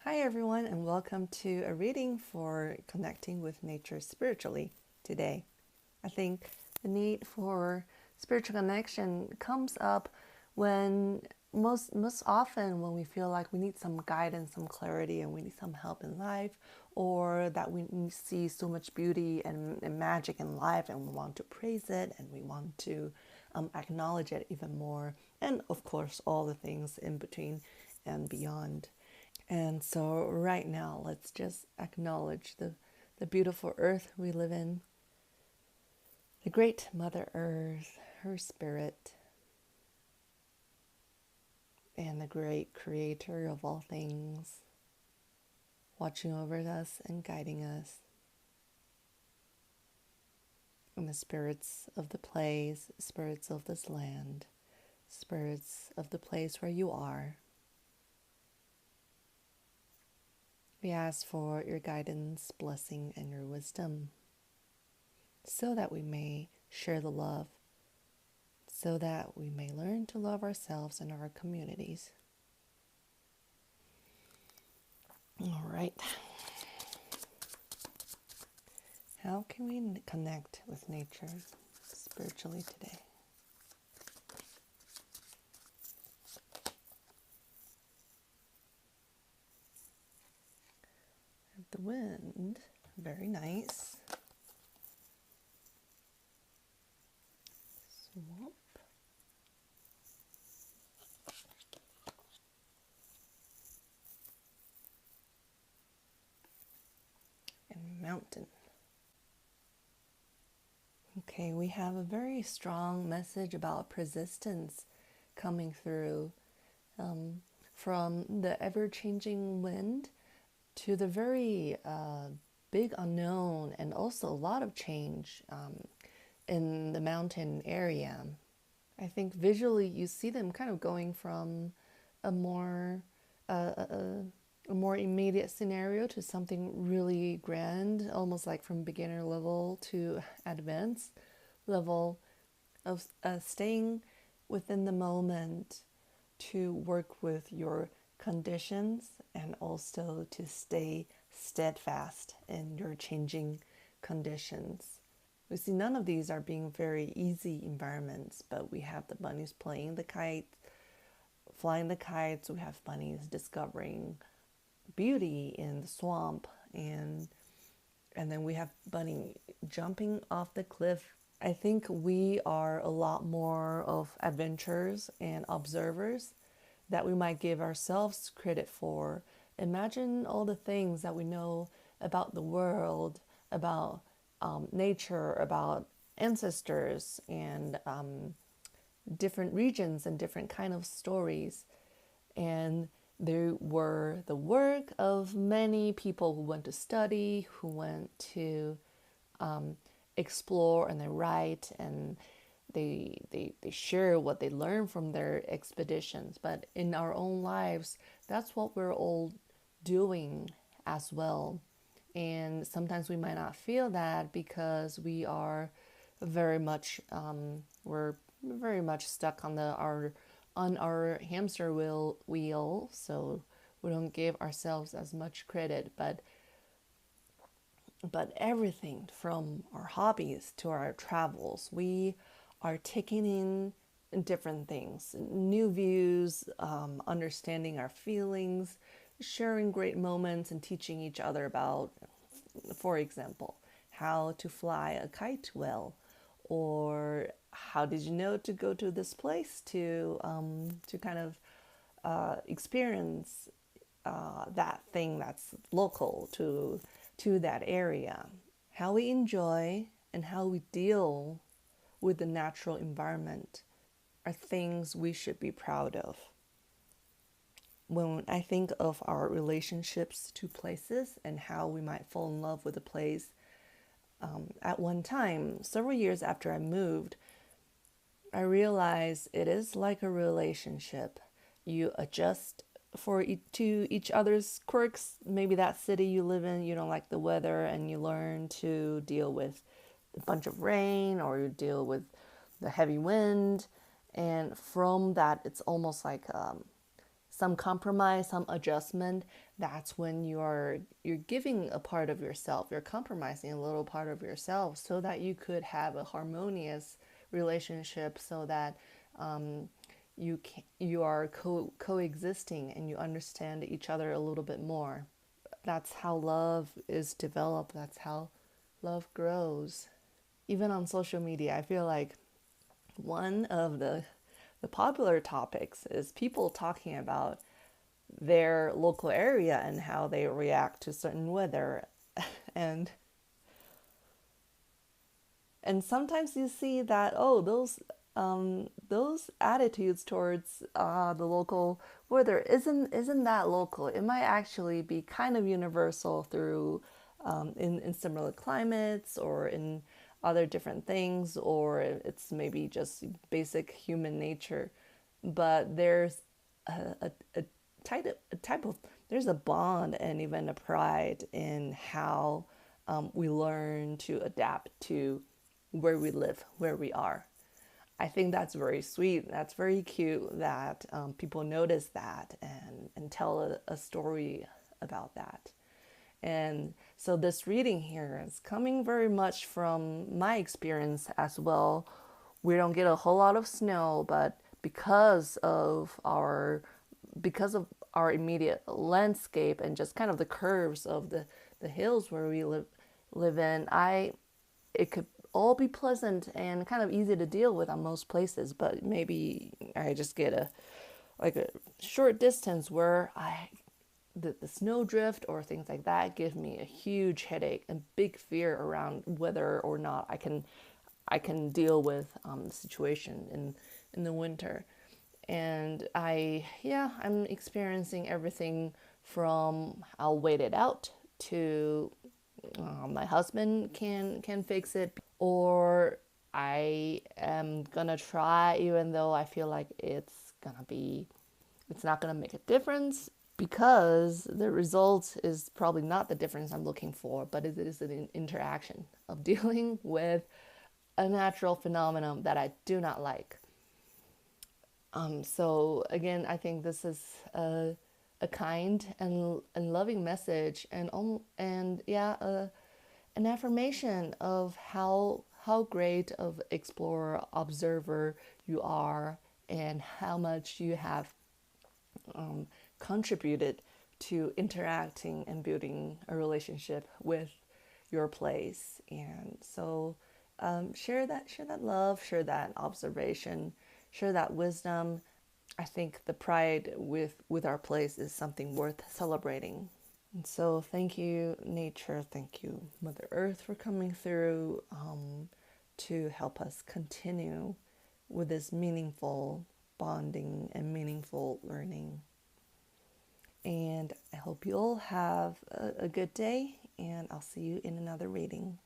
Hi, everyone, and welcome to a reading for connecting with nature spiritually today. I think the need for spiritual connection comes up when most often when we feel like we need some guidance, some clarity, and we need some help in life, or that we see so much beauty and magic in life, and we want to praise it, and we want to acknowledge it even more, and of course, all the things in between and beyond. And so, right now, let's just acknowledge the beautiful earth we live in, the great Mother Earth, her spirit, and the great creator of all things, watching over us and guiding us. And the spirits of the place, spirits of this land, spirits of the place where you are. We ask for your guidance, blessing, and your wisdom so that we may share the love, so that we may learn to love ourselves and our communities. All right. How can we connect with nature spiritually today? The wind, very nice. Swamp. And mountain. Okay, we have a very strong message about persistence coming through, from the ever-changing wind to the very big unknown, and also a lot of change in the mountain area. I think visually you see them kind of going from a more a more immediate scenario to something really grand, almost like from beginner level to advanced level of staying within the moment to work with your conditions and also to stay steadfast in your changing conditions. We see none of these are being very easy environments, but we have the bunnies playing the kite, flying the kites. We have bunnies discovering beauty in the swamp, and then we have bunny jumping off the cliff. I think we are a lot more of adventurers and observers that we might give ourselves credit for. Imagine all the things that we know about the world, about nature, about ancestors, and different regions and different kind of stories. And they were the work of many people who went to study, who went to explore, and they write, and they share what they learned from their expeditions. But in our own lives, that's what we're all doing as well. And sometimes we might not feel that because we are very much we're very much stuck on our hamster wheel, so we don't give ourselves as much credit. But everything from our hobbies to our travels, we are taking in different things, new views, understanding our feelings, sharing great moments, and teaching each other about, for example, how to fly a kite well, or how did you know to go to this place to kind of experience that thing that's local to that area. How we enjoy and how we deal with the natural environment are things we should be proud of. When I think of our relationships to places and how we might fall in love with a place, at one time, several years after I moved, I realized it is like a relationship. You adjust to each other's quirks. Maybe that city you live in, you don't like the weather, and you learn to deal with a bunch of rain, or you deal with the heavy wind. And from that, it's almost like some compromise, some adjustment, that's when you're giving a part of yourself. You're compromising a little part of yourself so that you could have a harmonious relationship, so that you are coexisting and you understand each other a little bit more. That's how love is developed. That's how love grows. Even on social media, I feel like one of the popular topics is people talking about their local area and how they react to certain weather. and and sometimes you see that, oh, those attitudes towards the local weather isn't that local. It might actually be kind of universal through in similar climates or in other different things, or it's maybe just basic human nature. But there's a type of there's a bond and even a pride in how we learn to adapt to where we live, where we are. I think that's very sweet. That's very cute that people notice that and tell a story about that. And so this reading here is coming very much from my experience as well. We don't get a whole lot of snow, but because of our immediate landscape and just kind of the curves of the hills where we live in, it could all be pleasant and kind of easy to deal with on most places, but maybe I just get a short distance where the snowdrift or things like that give me a huge headache and big fear around whether or not I can deal with the situation in the winter. And I'm experiencing everything from I'll wait it out to my husband can fix it, or I am gonna try even though I feel like it's not gonna make a difference, because the result is probably not the difference I'm looking for, but it is an interaction of dealing with a natural phenomenon that I do not like. So again, I think this is a kind and loving message, and yeah, an affirmation of how great of explorer observer you are, and how much you have contributed to interacting and building a relationship with your place. And so share that love, share that observation, share that wisdom. I think the pride with our place is something worth celebrating. And so thank you, nature. Thank you, Mother Earth, for coming through to help us continue with this meaningful bonding and meaningful learning. And I hope you all have a good day, and I'll see you in another reading.